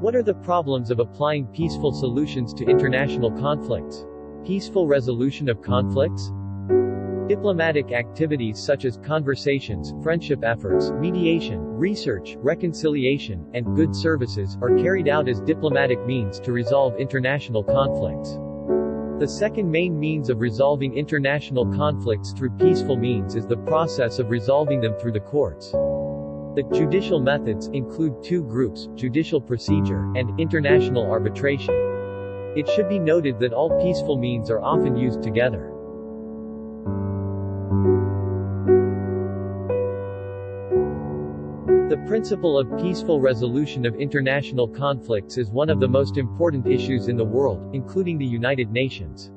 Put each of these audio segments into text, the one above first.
What are the problems of applying peaceful solutions to international conflicts? Peaceful resolution of conflicts? Diplomatic activities such as conversations, friendship efforts, mediation, research, reconciliation, and good services are carried out as diplomatic means to resolve international conflicts. The second main means of resolving international conflicts through peaceful means is the process of resolving them through the courts. The judicial methods include two groups, judicial procedure, and international arbitration. It should be noted that all peaceful means are often used together. The principle of peaceful resolution of international conflicts is one of the most important issues in the world, including the United Nations.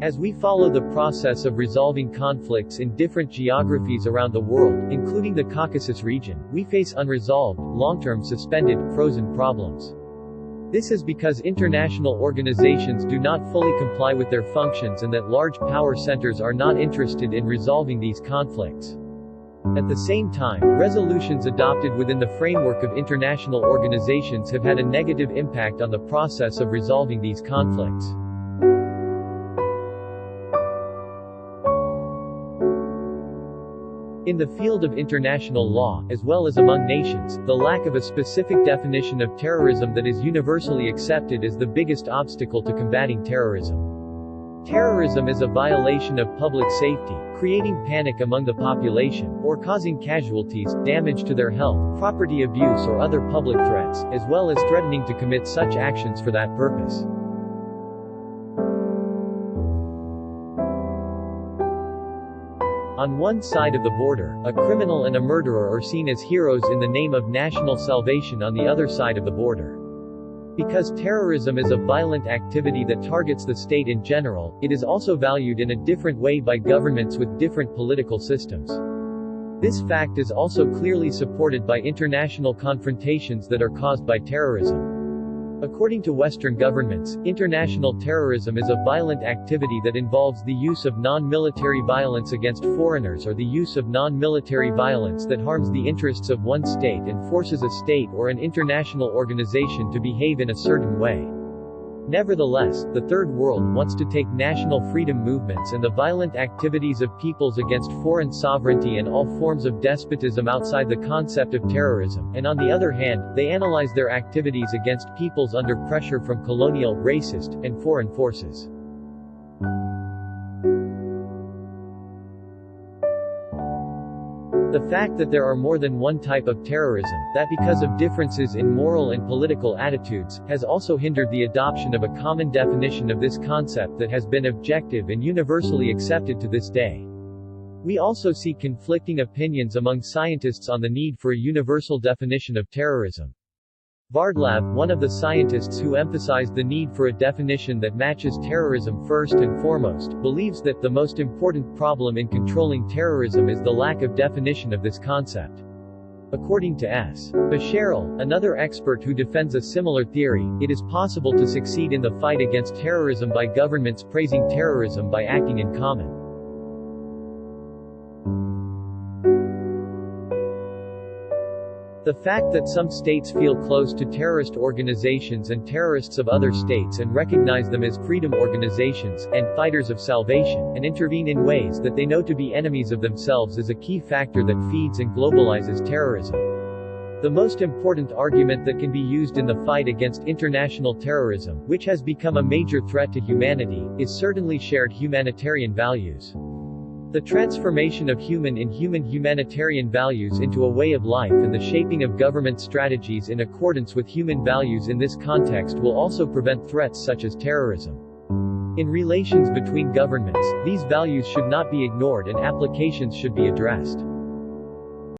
As we follow the process of resolving conflicts in different geographies around the world, including the Caucasus region, we face unresolved, long-term suspended, frozen problems. This is because international organizations do not fully comply with their functions and that large power centers are not interested in resolving these conflicts. At the same time, resolutions adopted within the framework of international organizations have had a negative impact on the process of resolving these conflicts. In the field of international law, as well as among nations, the lack of a specific definition of terrorism that is universally accepted is the biggest obstacle to combating terrorism. Terrorism is a violation of public safety, creating panic among the population, or causing casualties, damage to their health, property abuse or other public threats, as well as threatening to commit such actions for that purpose. On one side of the border, a criminal and a murderer are seen as heroes in the name of national salvation on the other side of the border. Because terrorism is a violent activity that targets the state in general, it is also valued in a different way by governments with different political systems. This fact is also clearly supported by international confrontations that are caused by terrorism. According to Western governments, international terrorism is a violent activity that involves the use of non-military violence against foreigners or the use of non-military violence that harms the interests of one state and forces a state or an international organization to behave in a certain way. Nevertheless, the Third World wants to take national freedom movements and the violent activities of peoples against foreign sovereignty and all forms of despotism outside the concept of terrorism, and on the other hand, they analyze their activities against peoples under pressure from colonial, racist, and foreign forces. The fact that there are more than one type of terrorism, that because of differences in moral and political attitudes, has also hindered the adoption of a common definition of this concept that has been objective and universally accepted to this day. We also see conflicting opinions among scientists on the need for a universal definition of terrorism. Vardlav, one of the scientists who emphasized the need for a definition that matches terrorism first and foremost, believes that the most important problem in controlling terrorism is the lack of definition of this concept. According to S. Basharil, another expert who defends a similar theory, it is possible to succeed in the fight against terrorism by governments praising terrorism by acting in common. The fact that some states feel close to terrorist organizations and terrorists of other states and recognize them as freedom organizations, and fighters of salvation, and intervene in ways that they know to be enemies of themselves is a key factor that feeds and globalizes terrorism. The most important argument that can be used in the fight against international terrorism, which has become a major threat to humanity, is certainly shared humanitarian values. The transformation of humanitarian values into a way of life and the shaping of government strategies in accordance with human values in this context will also prevent threats such as terrorism. In relations between governments, these values should not be ignored and applications should be addressed.